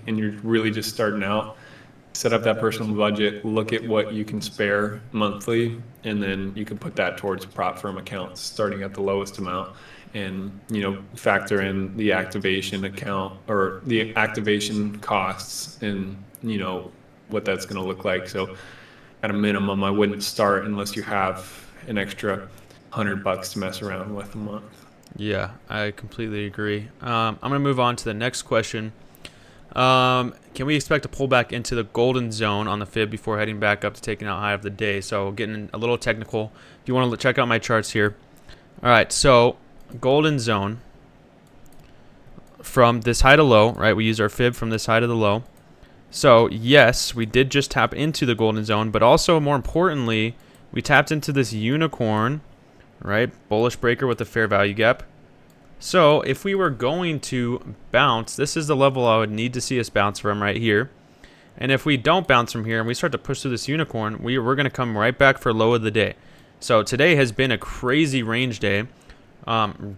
and you're really just starting out, set up that personal budget, look at what you can spare monthly, and then you can put that towards prop firm accounts starting at the lowest amount. And, factor in the activation account or the activation costs and, what that's going to look like. So at a minimum, I wouldn't start unless you have an extra $100 to mess around with a month. Yeah, I completely agree. I'm going to move on to the next question. Can we expect a pullback into the golden zone on the fib before heading back up to taking out high of the day? So getting a little technical. If you want to check out my charts here. All right, so golden zone from this high to low, right? We use our fib from this high to the low. So yes, we did just tap into the golden zone, but also more importantly, we tapped into this unicorn, right? Bullish breaker with a fair value gap. So if we were going to bounce, this is the level I would need to see us bounce from right here. And if we don't bounce from here and we start to push through this unicorn, we're going to come right back for low of the day. So today has been a crazy range day.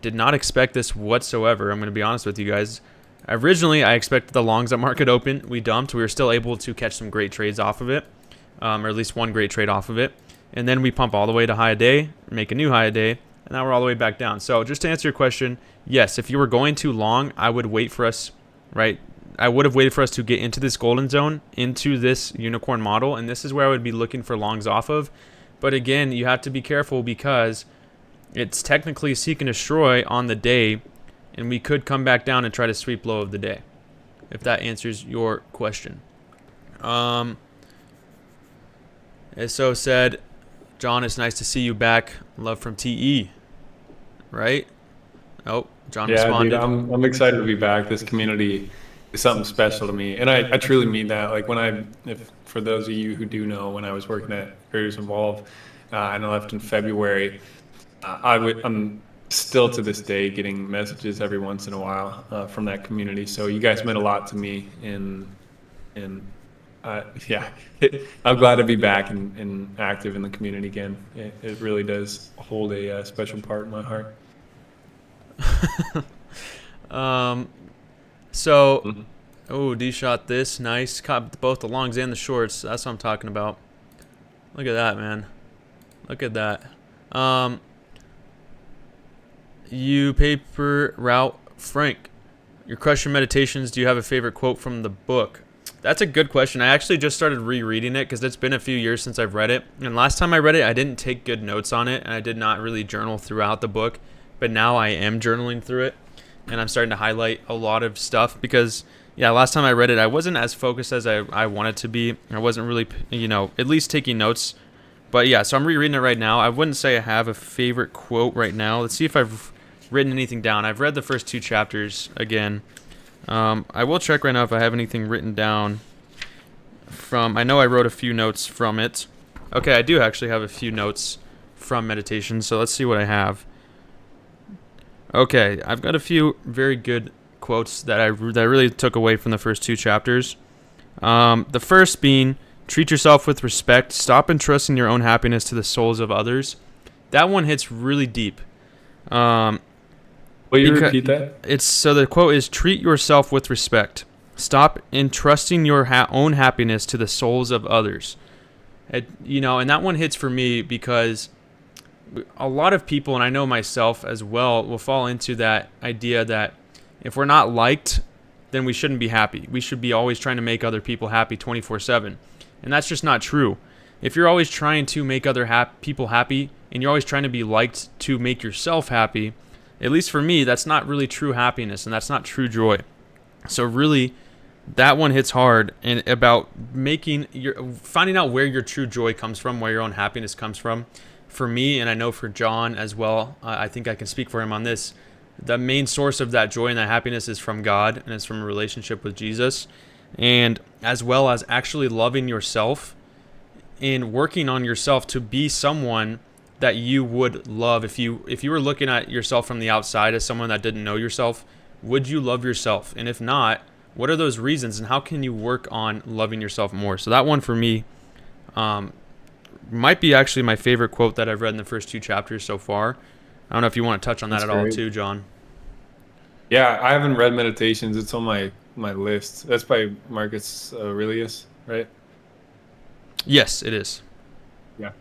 Did not expect this whatsoever. I'm going to be honest with you guys. Originally, I expected the longs at market open. We dumped. We were still able to catch some great trades off of it, or at least one great trade off of it. And then we pump all the way to high a day, make a new high a day, and now we're all the way back down. So just to answer your question, yes, if you were going too long, I would wait for us, right? I would have waited for us to get into this golden zone, into this unicorn model, and this is where I would be looking for longs off of. But again, you have to be careful because it's technically seek and destroy on the day, and we could come back down and try to sweep low of the day, if that answers your question. So said, John, it's nice to see you back. Love from TE. Right? Oh, John responded. Dude, I'm excited to be back. This community is something special to me, and I truly mean that. Like if for those of you who do know, when I was working at Traders Involved, and I left in February, I'm still to this day getting messages every once in a while from that community. So you guys meant a lot to me, and yeah, I'm glad to be back and active in the community again. It really does hold a special part in my heart. D shot this nice, caught both the longs and the shorts. That's what I'm talking about. Look at that, man. Look at that. You paper route Frank, your crush your meditations. Do you have a favorite quote from the book? That's a good question. I actually just started rereading it because it's been a few years since I've read it. And last time I read it, I didn't take good notes on it, and I did not really journal throughout the book. But now I am journaling through it, and I'm starting to highlight a lot of stuff because, yeah, last time I read it, I wasn't as focused as I wanted to be. I wasn't really, at least taking notes. But, yeah, so I'm rereading it right now. I wouldn't say I have a favorite quote right now. Let's see if I've written anything down. I've read the first 2 chapters again. I will check right now if I have anything written down from, I know I wrote a few notes from it. Okay, I do actually have a few notes from meditation, so let's see what I have. Okay, I've got a few very good quotes that I really took away from the first 2 chapters. The first being, treat yourself with respect, stop entrusting your own happiness to the souls of others. That one hits really deep. Will you repeat that? So the quote is, treat yourself with respect. Stop entrusting your own happiness to the souls of others. And that one hits for me because a lot of people, and I know myself as well, will fall into that idea that if we're not liked, then we shouldn't be happy. We should be always trying to make other people happy 24/7. And that's just not true. If you're always trying to make other people happy, and you're always trying to be liked to make yourself happy, at least for me, that's not really true happiness, and that's not true joy. So really, that one hits hard, and about finding out where your true joy comes from, where your own happiness comes from. For me, and I know for John as well, I think I can speak for him on this, the main source of that joy and that happiness is from God, and it's from a relationship with Jesus, and as well as actually loving yourself and working on yourself to be someone that you would love. If you were looking at yourself from the outside as someone that didn't know yourself, would you love yourself? And if not, what are those reasons, and how can you work on loving yourself more? So that one for me might be actually my favorite quote that I've read in the first 2 chapters so far. I don't know if you want to touch on that at all too, John. Yeah, I haven't read Meditations. It's on my my list. That's by Marcus Aurelius, right? Yes, it is. Yeah.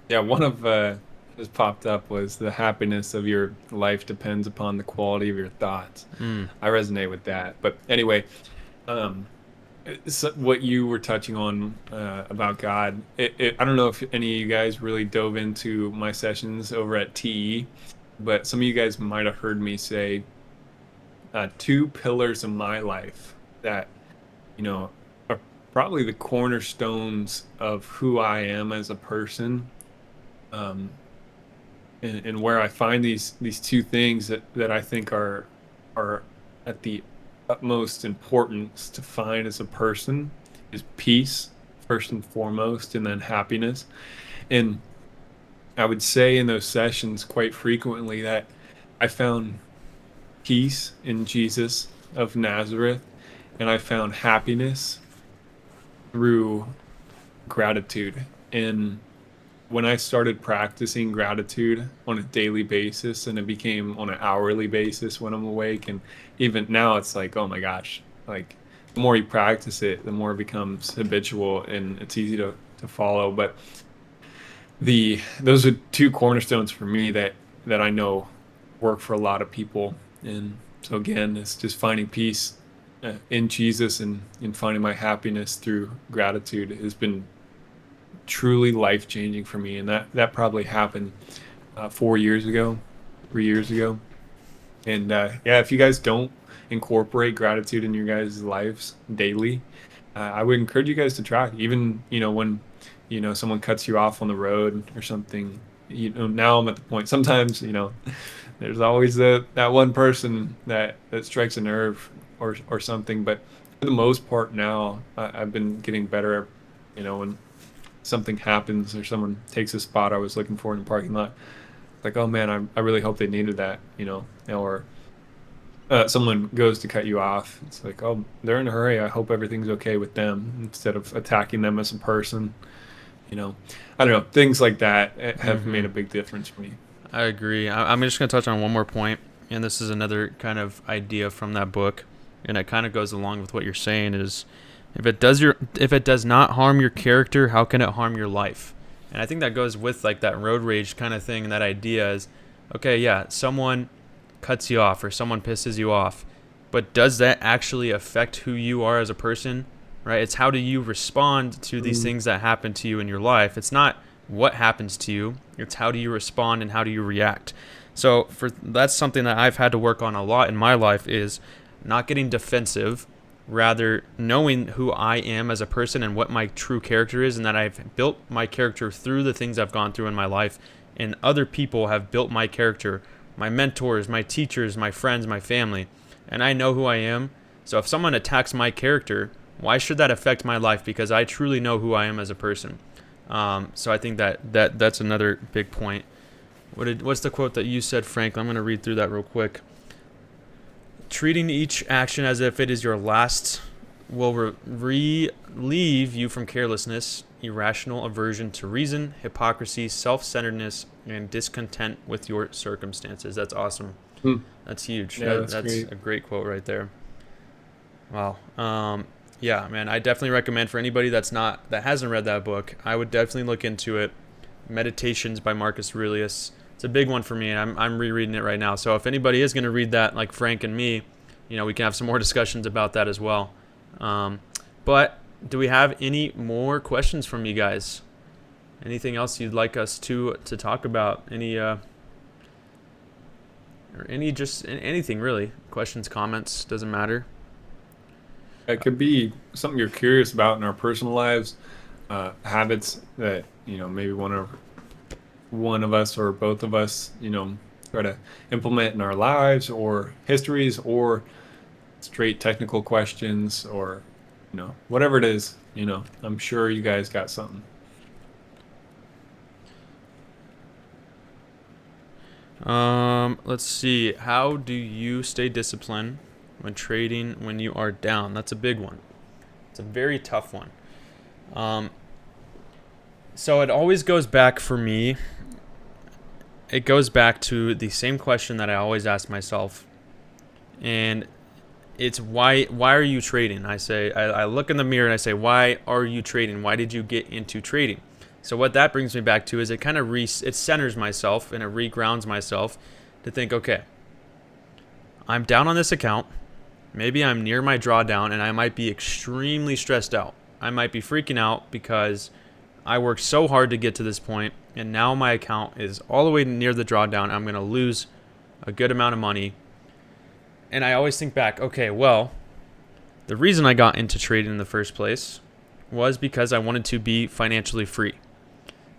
Yeah, one of just popped up was the happiness of your life depends upon the quality of your thoughts. Mm. I resonate with that. But anyway, um, so what you were touching on about God, I don't know if any of you guys really dove into my sessions over at TE, but some of you guys might have heard me say two pillars of my life that, you know, are probably the cornerstones of who I am as a person. Um, and where I find these two things that I think are at the utmost importance to find as a person is peace first and foremost, and then happiness. And I would say in those sessions quite frequently that I found peace in Jesus of Nazareth, and I found happiness through gratitude. And when I started practicing gratitude on a daily basis, and it became on an hourly basis when I'm awake, and even now it's like, oh my gosh, like the more you practice it, the more it becomes habitual and it's easy to follow. But those are two cornerstones for me that I know work for a lot of people. And so again, it's just finding peace in Jesus, and finding my happiness through gratitude has been truly life changing for me. And that probably happened 4 years ago, 3 years ago. And yeah, if you guys don't incorporate gratitude in your guys' lives daily, I would encourage you guys to try. Even, when, someone cuts you off on the road or something, now I'm at the point, sometimes, there's always that one person that strikes a nerve or something. But for the most part now, I've been getting better, when something happens or someone takes a spot I was looking for in the parking lot. Like, oh man, I really hope they needed that, or someone goes to cut you off. It's like, oh, they're in a hurry. I hope everything's okay with them, instead of attacking them as a person. I don't know. Things like that have Mm-hmm. made a big difference for me. I agree. I'm just going to touch on one more point, and this is another kind of idea from that book, and it kind of goes along with what you're saying. Is if it does not harm your character, how can it harm your life? And I think that goes with like that road rage kind of thing, and that idea is, okay, yeah, someone cuts you off or someone pisses you off, but does that actually affect who you are as a person? Right? It's how do you respond to these Mm. things that happen to you in your life. It's not what happens to you. It's how do you respond and how do you react. So that's something that I've had to work on a lot in my life, is not getting defensive, rather knowing who I am as a person and what my true character is, and that I've built my character through the things I've gone through in my life, and other people have built my character, my mentors, my teachers, my friends, my family, and I know who I am. So if someone attacks my character, why should that affect my life? Because I truly know who I am as a person. So I think that's another big point. What's the quote that you said, Frank? I'm going to read through that real quick. Treating each action as if it is your last will relieve you from carelessness, irrational aversion to reason, hypocrisy, self-centeredness, and discontent with your circumstances. That's awesome. Mm. That's huge. Yeah, that's That's great. a great quote right there. Wow. Yeah, man, I definitely recommend for anybody that hasn't read that book, I would definitely look into it. Meditations by Marcus Aurelius. It's a big one for me, and I'm rereading it right now. So if anybody is going to read that, like Frank and me, we can have some more discussions about that as well. But do we have any more questions from you guys? Anything else you'd like us to talk about? Just anything really? Questions, comments, doesn't matter. It could be something you're curious about in our personal lives, habits that, maybe one of us or both of us, try to implement in our lives, or histories, or straight technical questions, or, whatever it is, I'm sure you guys got something. Let's see. How do you stay disciplined when trading when you are down? That's a big one. It's a very tough one. Um, so it always goes back for me. It goes back to the same question that I always ask myself. And it's why are you trading? I look in the mirror and I say, why are you trading? Why did you get into trading? So what that brings me back to is it kind of it centers myself and it regrounds myself to think, okay, I'm down on this account. Maybe I'm near my drawdown and I might be extremely stressed out. I might be freaking out because I worked so hard to get to this point and now my account is all the way near the drawdown. I'm going to lose a good amount of money. And I always think back, okay, well, the reason I got into trading in the first place was because I wanted to be financially free.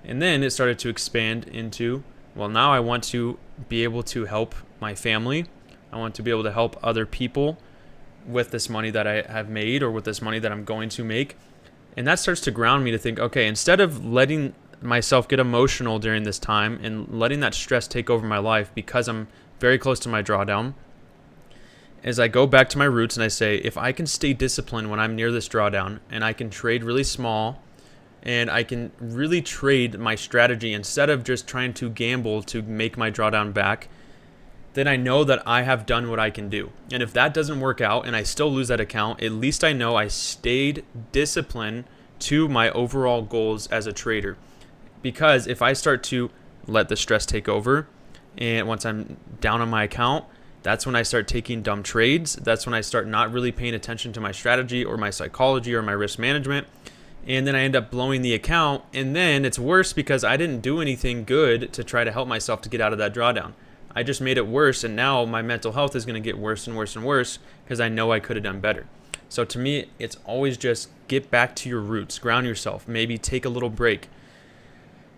And then it started to expand into, well, now I want to be able to help my family. I want to be able to help other people with this money that I have made or with this money that I'm going to make. And that starts to ground me to think, okay, instead of letting myself get emotional during this time and letting that stress take over my life because I'm very close to my drawdown, as I go back to my roots and I say, if I can stay disciplined when I'm near this drawdown and I can trade really small and I can really trade my strategy instead of just trying to gamble to make my drawdown back, then I know that I have done what I can do. And if that doesn't work out and I still lose that account, at least I know I stayed disciplined to my overall goals as a trader. Because if I start to let the stress take over, and once I'm down on my account, that's when I start taking dumb trades. That's when I start not really paying attention to my strategy or my psychology or my risk management. And then I end up blowing the account. And then it's worse because I didn't do anything good to try to help myself to get out of that drawdown. I just made it worse. And now my mental health is going to get worse and worse and worse because I know I could have done better. So to me, it's always just get back to your roots, ground yourself, maybe take a little break.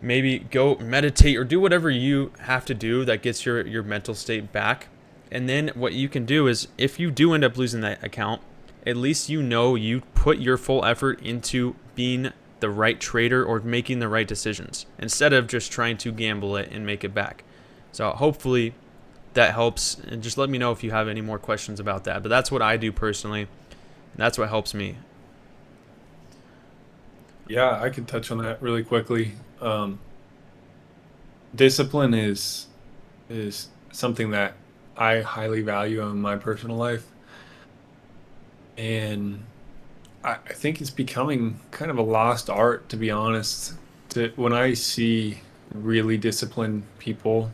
Maybe go meditate or do whatever you have to do that gets your mental state back. And then what you can do is if you do end up losing that account, at least you know you put your full effort into being the right trader or making the right decisions instead of just trying to gamble it and make it back. So hopefully that helps. And just let me know if you have any more questions about that. But that's what I do personally. That's what helps me. Yeah, I could touch on that really quickly. Discipline is something that I highly value in my personal life, and I think it's becoming kind of a lost art, to be honest. When I see really disciplined people,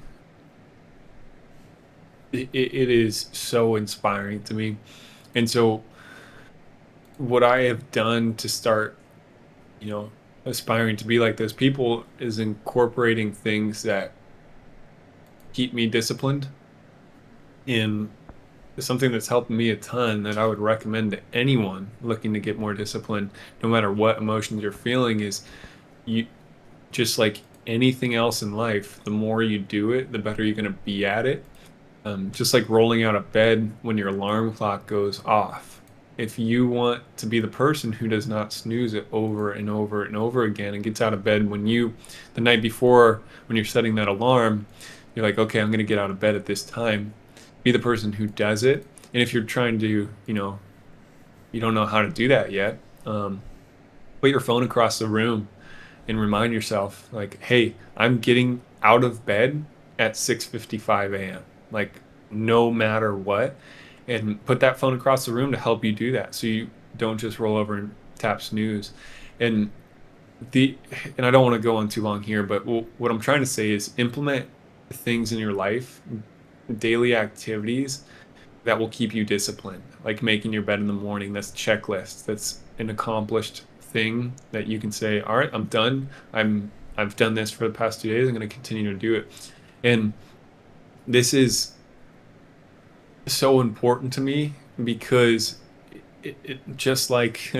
it is so inspiring to me. And so, what I have done to start, aspiring to be like those people is incorporating things that keep me disciplined in something that's helped me a ton that I would recommend to anyone looking to get more disciplined, no matter what emotions you're feeling, is you just like anything else in life, the more you do it, the better you're going to be at it. Just like rolling out of bed when your alarm clock goes off. If you want to be the person who does not snooze it over and over and over again and gets out of bed the night before, when you're setting that alarm, you're like, okay, I'm going to get out of bed at this time. Be the person who does it. And if you're trying to, you don't know how to do that yet, put your phone across the room and remind yourself, like, hey, I'm getting out of bed at 6:55 a.m. Like, no matter what. And put that phone across the room to help you do that, so you don't just roll over and tap snooze. And the and I don't want to go on too long here, but what I'm trying to say is implement things in your life, daily activities that will keep you disciplined, like making your bed in the morning. That's a checklist. That's an accomplished thing that you can say, all right, I'm done. I've done this for the past 2 days. I'm going to continue to do it. And this is so important to me because it just like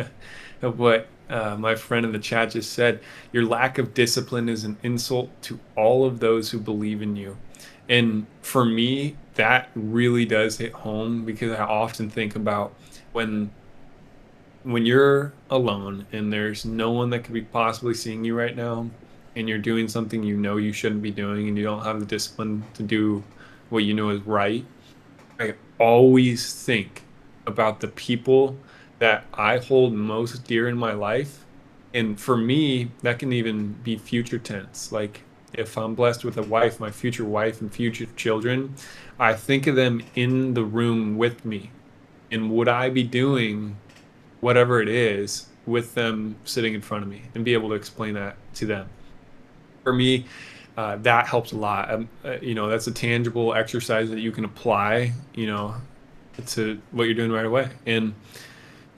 what my friend in the chat just said, your lack of discipline is an insult to all of those who believe in you. And for me, that really does hit home because I often think about when you're alone and there's no one that could be possibly seeing you right now, and you're doing something you shouldn't be doing, and you don't have the discipline to do what you know is right. I always think about the people that I hold most dear in my life. And for me, that can even be future tense. Like if I'm blessed with a wife, my future wife and future children, I think of them in the room with me. And would I be doing whatever it is with them sitting in front of me and be able to explain that to them? For me, that helps a lot. That's a tangible exercise that you can apply, to what you're doing right away. And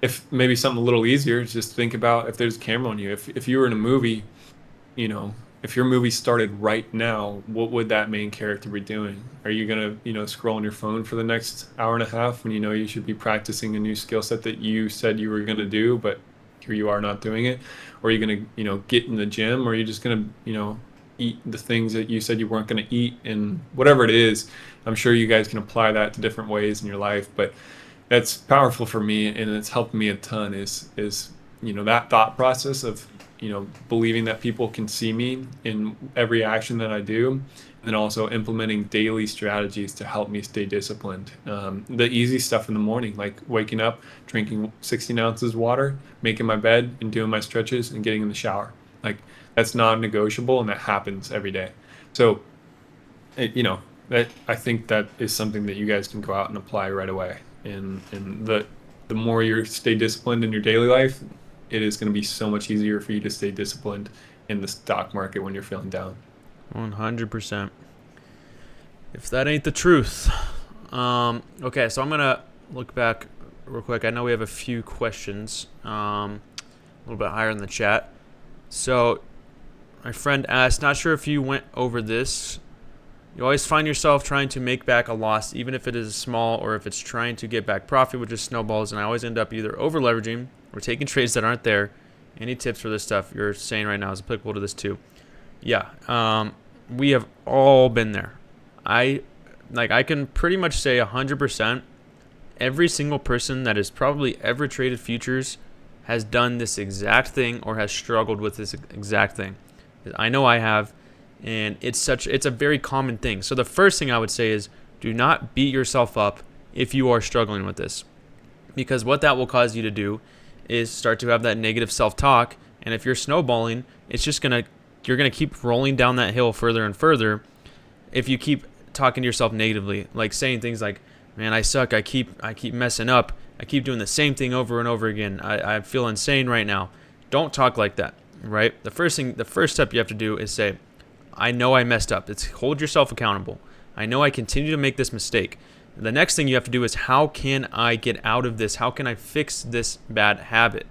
if maybe something a little easier, just think about if there's a camera on you. If you were in a movie, you know, if your movie started right now, what would that main character be doing? Are you gonna, scroll on your phone for the next hour and a half when you know you should be practicing a new skill set that you said you were gonna do, but here you are not doing it? Or are you gonna, get in the gym, or are you just gonna, eat the things that you said you weren't gonna eat? And whatever it is, I'm sure you guys can apply that to different ways in your life, but that's powerful for me, and it's helped me a ton. Is that thought process of believing that people can see me in every action that I do, and then also implementing daily strategies to help me stay disciplined. The easy stuff in the morning, like waking up, drinking 16 ounces of water, making my bed, and doing my stretches, and getting in the shower. Like, that's non-negotiable, and that happens every day. So, that I think that is something that you guys can go out and apply right away. And the more you stay disciplined in your daily life, it is going to be so much easier for you to stay disciplined in the stock market when you're feeling down. 100%. If that ain't the truth. Okay, so I'm going to look back real quick. I know we have a few questions, a little bit higher in the chat. So my friend asked, not sure if you went over this. You always find yourself trying to make back a loss, even if it is small, or if it's trying to get back profit, which is snowballs, and I always end up either over leveraging or taking trades that aren't there. Any tips for this stuff you're saying right now is applicable to this too? Yeah, we have all been there. I can pretty much say 100%. Every single person that has probably ever traded futures has done this exact thing or has struggled with this exact thing. I know I have. And it's a very common thing. So the first thing I would say is, do not beat yourself up if you are struggling with this, because what that will cause you to do is start to have that negative self-talk. And if you're snowballing, you're gonna keep rolling down that hill further and further. If you keep talking to yourself negatively, like saying things like, "Man, I suck. I keep messing up. I keep doing the same thing over and over again. I feel insane right now." Don't talk like that, right? The first step you have to do is say, I know I messed up. It's hold yourself accountable. I know I continue to make this mistake. The next thing you have to do is, how can I get out of this? How can I fix this bad habit?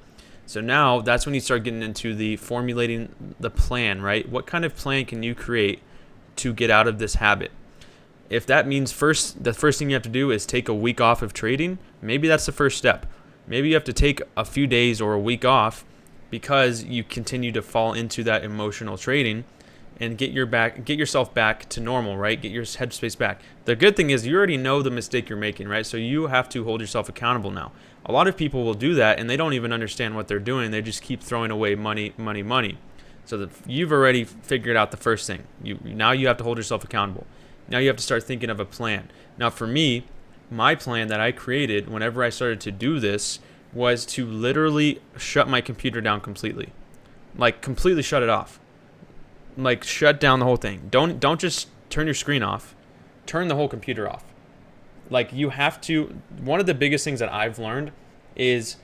So now that's when you start getting into the formulating the plan, right? What kind of plan can you create to get out of this habit? If that means the first thing you have to do is take a week off of trading, maybe that's the first step. Maybe you have to take a few days or a week off because you continue to fall into that emotional trading, and get yourself back to normal, right? Get your headspace back. The good thing is you already know the mistake you're making, right? So you have to hold yourself accountable now. A lot of people will do that and they don't even understand what they're doing. They just keep throwing away money. So you've already figured out the first thing. Now you have to hold yourself accountable. Now you have to start thinking of a plan. Now for me, my plan that I created whenever I started to do this was to literally shut my computer down completely. Like completely shut it off. Like shut down the whole thing. Don't just turn your screen off. Turn the whole computer off. Like you have to. One of the biggest things that I've learned is,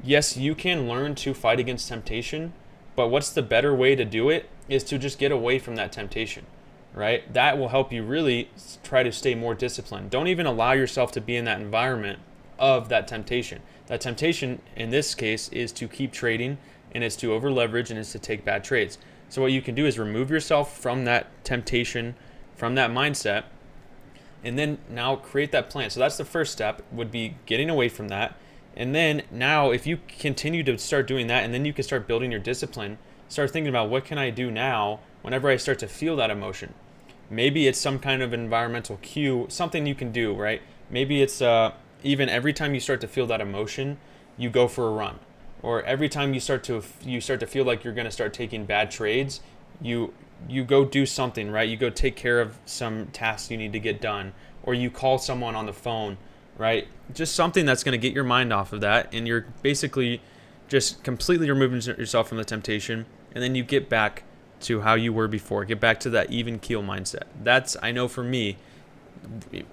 yes, you can learn to fight against temptation, but what's the better way to do it is to just get away from that temptation, right? That will help you really try to stay more disciplined. Don't even allow yourself to be in that environment of that temptation. That temptation in this case is to keep trading, and it's to over leverage, and it's to take bad trades. So what you can do is remove yourself from that temptation, from that mindset, and then now create that plan. So that's the first step, would be getting away from that. And then now if you continue to start doing that, and then you can start building your discipline, start thinking about, what can I do now whenever I start to feel that emotion? Maybe it's some kind of environmental cue, something you can do, right? Maybe it's even every time you start to feel that emotion, you go for a run. Or every time you start to feel like you're going to start taking bad trades, you go do something, right? You go take care of some tasks you need to get done, or you call someone on the phone, right? Just something that's going to get your mind off of that, and you're basically just completely removing yourself from the temptation, and then you get back to how you were before. Get back to that even keel mindset. That's, I know for me,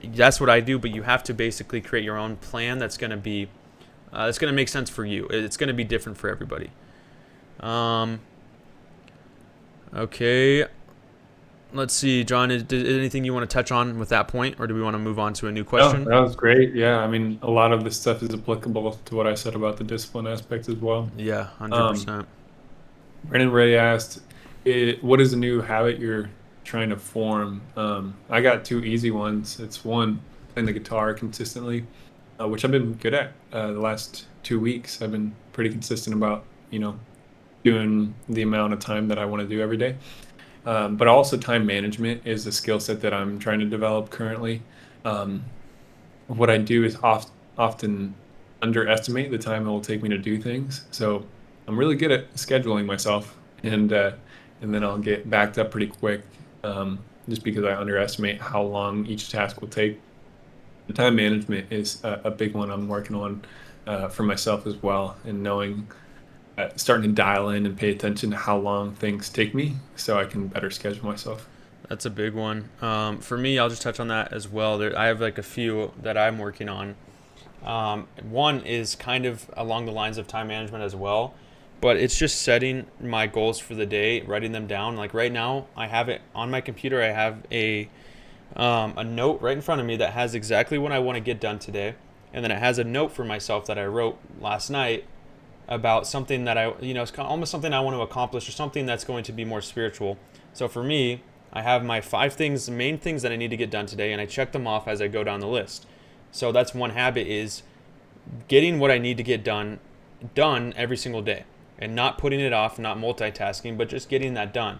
That's what I do, but you have to basically create your own plan that's going to make sense for you. It's going to be different for everybody. Um, okay, let's see, John. Is anything you want to touch on with that point, or do we want to move on to a new Oh, question? that was great. Yeah, I mean, a lot of this stuff is applicable to what I said about the discipline aspect as well. Yeah, Um, 100%. Brandon Ray asked, "What is a new habit you're trying to form?" I got two easy ones. It's one, playing the guitar consistently, which I've been good at the last 2 weeks. I've been pretty consistent about, doing the amount of time that I want to do every day. But also time management is a skill set that I'm trying to develop currently. Um, what I do is often underestimate the time it will take me to do things. So I'm really good at scheduling myself, and then I'll get backed up pretty quick, just because I underestimate how long each task will take. The time management is a big one I'm working on for myself as well, and knowing, starting to dial in and pay attention to how long things take me, so I can better schedule myself. That's a big one. For me, I'll just touch on that as well. I have like a few that I'm working on. One is kind of along the lines of time management as well, but it's just setting my goals for the day, writing them down. Like right now, I have it on my computer. I have a note right in front of me that has exactly what I want to get done today, and then it has a note for myself that I wrote last night about something that it's almost something I want to accomplish or something that's going to be more spiritual. So for me, I have my 5 things, main things that I need to get done today, and I check them off as I go down the list. So that's one habit, is getting what I need to get done every single day, and not putting it off, not multitasking, but just getting that done.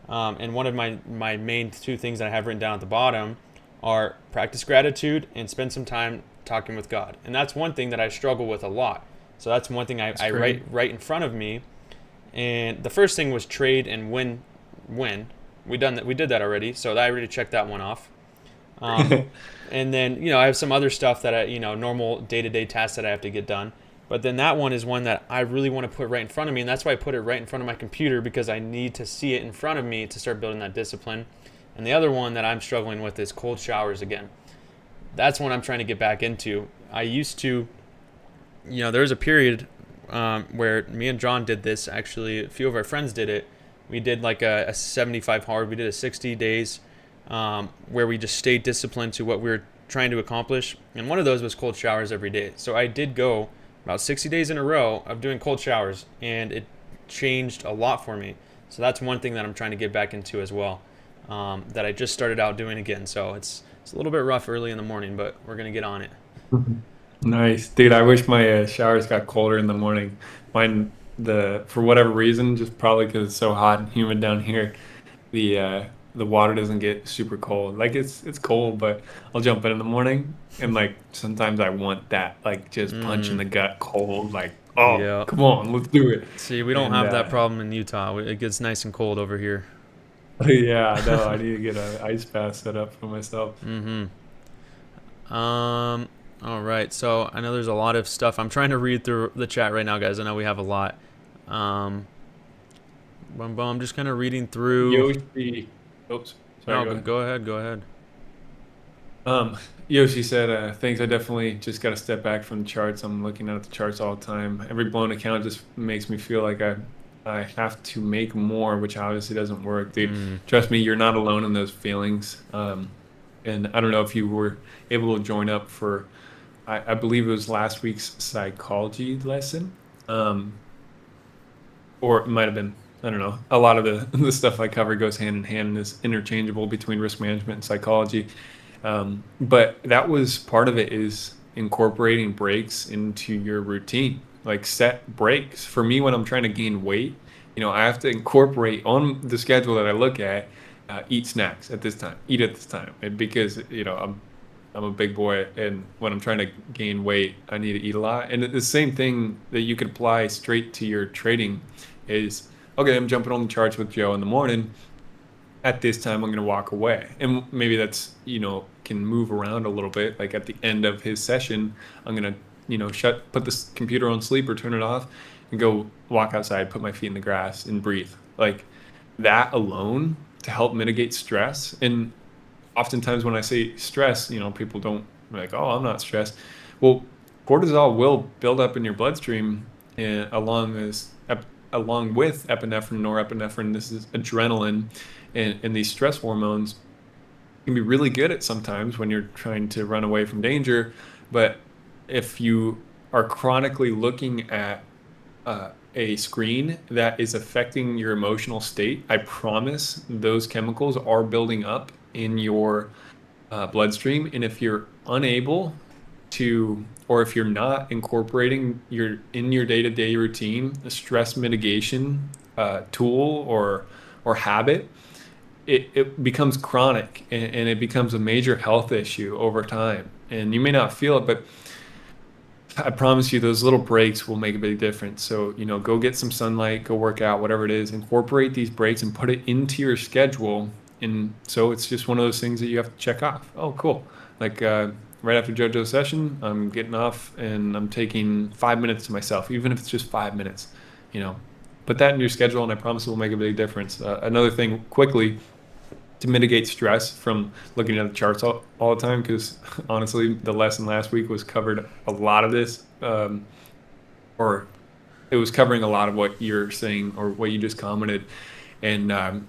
And one of my main 2 things that I have written down at the bottom are practice gratitude and spend some time talking with God. And that's one thing that I struggle with a lot. So that's one thing That's I great. write right in front of me. And the first thing was trade and win. We did that already, so I already checked that one off. Um, and then I have some other stuff that normal day-to-day tasks that I have to get done. But then that one is one that I really want to put right in front of me, and that's why I put it right in front of my computer, because I need to see it in front of me to start building that discipline. And the other one that I'm struggling with is cold showers again. That's one I'm trying to get back into. I used to, there was a period where me and John did this. Actually, a few of our friends did it. We did like a 75 hard. We did a 60 days where we just stayed disciplined to what we were trying to accomplish. And one of those was cold showers every day. So I did go about 60 days in a row of doing cold showers, and it changed a lot for me. So that's one thing that I'm trying to get back into as well, that I just started out doing again. So it's a little bit rough early in the morning, but we're going to get on it. Nice, dude. I wish my showers got colder in the morning. Mine, for whatever reason, just probably because it's so hot and humid down here, the uh, the water doesn't get super cold. Like it's cold, but I'll jump in the morning, and like sometimes I want that, like just punch in Mm, the gut cold. Like, oh, yeah. come on, let's do it. See, we don't And have that problem in Utah. It gets nice and cold over here. yeah, no, I need to get an ice bath set up for myself. Mm-hmm. All right. So I know there's a lot of stuff. I'm trying to read through the chat right now, guys. I know we have a lot. Um, I'm just kind of reading through. Yoshi, oops, sorry, No, go ahead. go ahead. Go ahead. Um, Yoshi said, thanks. I definitely just got to step back from the charts. I'm looking at the charts all the time. Every blown account just makes me feel like I have to make more, which obviously doesn't work, dude. Mm. Trust me, you're not alone in those feelings. And I don't know if you were able to join up for, I believe it was last week's psychology lesson. Um, or it might have been, I don't know. A lot of the stuff I cover goes hand in hand and is interchangeable between risk management and psychology. But that was part of it, is incorporating breaks into your routine, like set breaks. For me, when I'm trying to gain weight, I have to incorporate on the schedule that I look at, eat snacks at this time, eat at this time, and because I'm a big boy, and when I'm trying to gain weight, I need to eat a lot. And the same thing that you could apply straight to your trading is, okay, I'm jumping on the charts with Joe in the morning. At this time, I'm going to walk away. And maybe that's, can move around a little bit. Like at the end of his session, I'm going to, put this computer on sleep or turn it off and go walk outside, put my feet in the grass and breathe. Like that alone to help mitigate stress. And oftentimes when I say stress, people don't like, oh, I'm not stressed. Well, cortisol will build up in your bloodstream and along with epinephrine, norepinephrine. This is adrenaline, and these stress hormones can be really good at sometimes when you're trying to run away from danger. But if you are chronically looking at a screen that is affecting your emotional state, I promise those chemicals are building up in your bloodstream. And if you're unable to, or if you're not incorporating your day-to-day routine, a stress mitigation tool or habit, it becomes chronic and it becomes a major health issue over time. And you may not feel it, but I promise you those little breaks will make a big difference. So, go get some sunlight, go work out, whatever it is, incorporate these breaks and put it into your schedule. And so it's just one of those things that you have to check off. Oh, cool. Like right after JoJo's session, I'm getting off and I'm taking 5 minutes to myself, even if it's just 5 minutes, you know, put that in your schedule and I promise it will make a big difference. Another thing quickly, to mitigate stress from looking at the charts all the time, because honestly the lesson last week was covered a lot of this, or it was covering a lot of what you're saying or what you just commented, and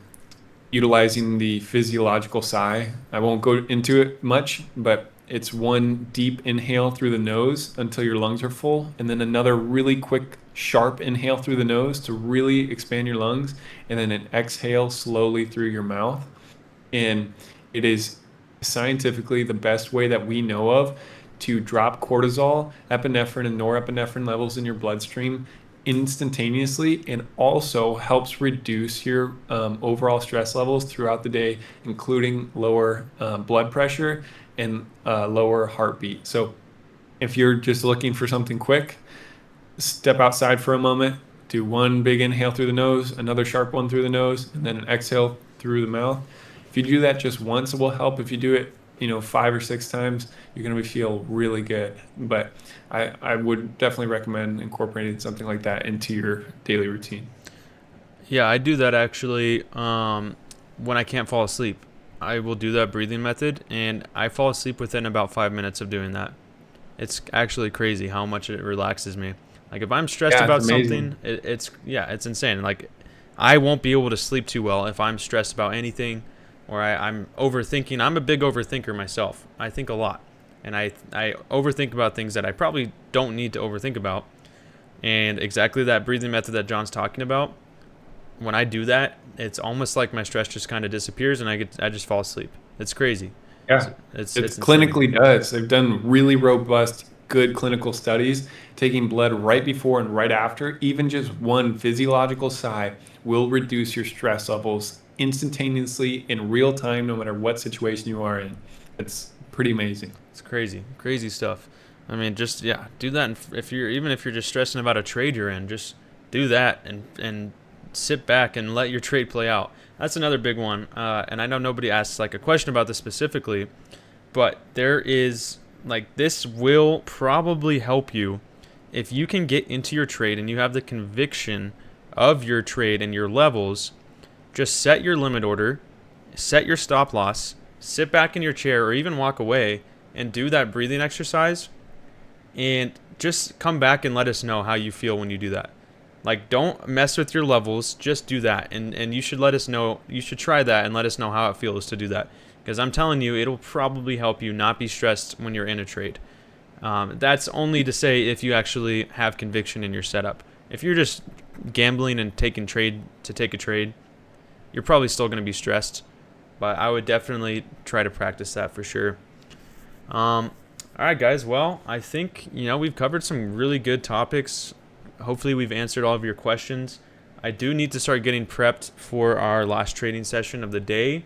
utilizing the physiological sigh. I won't go into it much, but it's one deep inhale through the nose until your lungs are full, and then another really quick sharp inhale through the nose to really expand your lungs, and then an exhale slowly through your mouth. And it is scientifically the best way that we know of to drop cortisol, epinephrine, and norepinephrine levels in your bloodstream instantaneously, and also helps reduce your overall stress levels throughout the day, including lower blood pressure and lower heartbeat. So if you're just looking for something quick, step outside for a moment, do one big inhale through the nose, another sharp one through the nose, and then an exhale through the mouth. If you do that just once, it will help. If you do it, 5 or 6 times, you're going to feel really good. But I would definitely recommend incorporating something like that into your daily routine. Yeah, I do that actually when I can't fall asleep. I will do that breathing method, and I fall asleep within about 5 minutes of doing that. It's actually crazy how much it relaxes me. Like if I'm stressed Yeah, it's about amazing. something, it's insane. Like I won't be able to sleep too well if I'm stressed about anything, or I'm overthinking. I'm a big overthinker myself. I think a lot, and I overthink about things that I probably don't need to overthink about. And exactly that breathing method that John's talking about, when I do that, it's almost like my stress just kind of disappears, and I just fall asleep. It's crazy. It's Yeah, it's it insane. clinically does. They've done really robust, good clinical studies taking blood right before and right after. Even just one physiological sigh will reduce your stress levels instantaneously in real time, no matter what situation you are in. It's pretty amazing. It's crazy, crazy stuff. I mean, just yeah, do that. And if you're even if you're just stressing about a trade you're in, just do that and sit back and let your trade play out. That's another big one. And I know nobody asks like a question about this specifically, but there is like this will probably help you if you can get into your trade and you have the conviction of your trade and your levels. Just set your limit order, set your stop loss, sit back in your chair or even walk away and do that breathing exercise, and just come back and let us know how you feel when you do that. Like don't mess with your levels, just do that, and you should let us know. You should try that and let us know how it feels to do that, because I'm telling you it'll probably help you not be stressed when you're in a trade. That's only to say if you actually have conviction in your setup. If you're just gambling and taking trade to take a trade, you're probably still going to be stressed, but I would definitely try to practice that for sure. All right, guys. Well, I think we've covered some really good topics. Hopefully, we've answered all of your questions. I do need to start getting prepped for our last trading session of the day,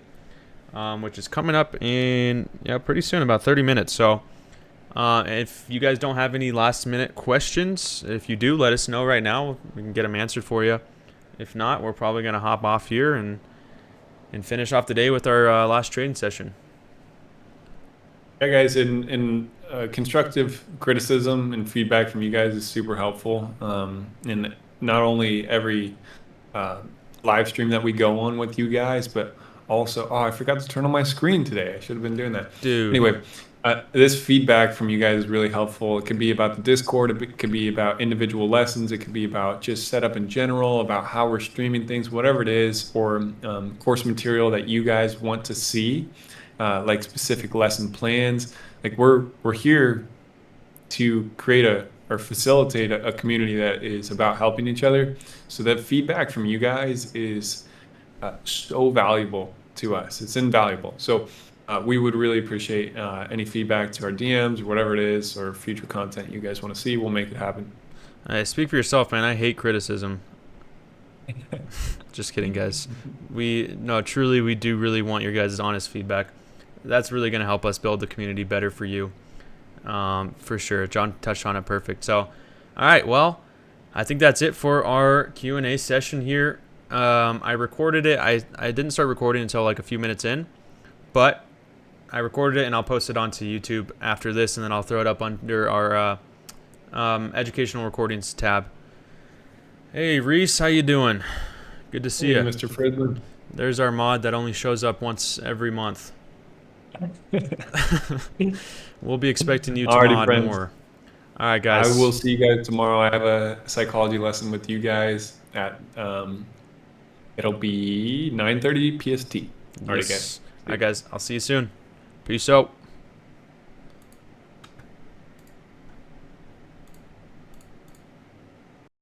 which is coming up in pretty soon, about 30 minutes. So, if you guys don't have any last minute questions, if you do, let us know right now. We can get them answered for you. If not, we're probably going to hop off here and finish off the day with our last trading session. Yeah, guys, and constructive criticism and feedback from you guys is super helpful. And not only every uh, live stream that we go on with you guys, but Also, oh, I forgot to turn on my screen today. I should have been doing that. Dude. Anyway, this feedback from you guys is really helpful. It could be about the Discord, it could be about individual lessons, it could be about just setup in general, about how we're streaming things, whatever it is, or course material that you guys want to see, like specific lesson plans. Like we're here to create a or facilitate a community that is about helping each other. So that feedback from you guys is so valuable to us. It's invaluable. So we would really appreciate any feedback to our DMs or whatever it is, or future content you guys want to see. We'll make it happen. Speak for yourself, man. I hate criticism. Just kidding, guys. Truly, we do really want your guys' honest feedback. That's really going to help us build the community better for you. For sure. John touched on it perfect. So, all right. Well, I think that's it for our Q&A session here. I recorded it. I didn't start recording until like a few minutes in, but I recorded it and I'll post it onto YouTube after this, and then I'll throw it up under our educational recordings tab. Hey, Reese, how you doing? Good to see you. Mr. Fridman. There's our mod that only shows up once every month. We'll be expecting you to Alrighty, mod friends. more. All right, guys. I will see you guys tomorrow. I have a psychology lesson with you guys at it'll be 9:30 PST. Alright, Yes. All right, guys. I'll see you soon. Peace out.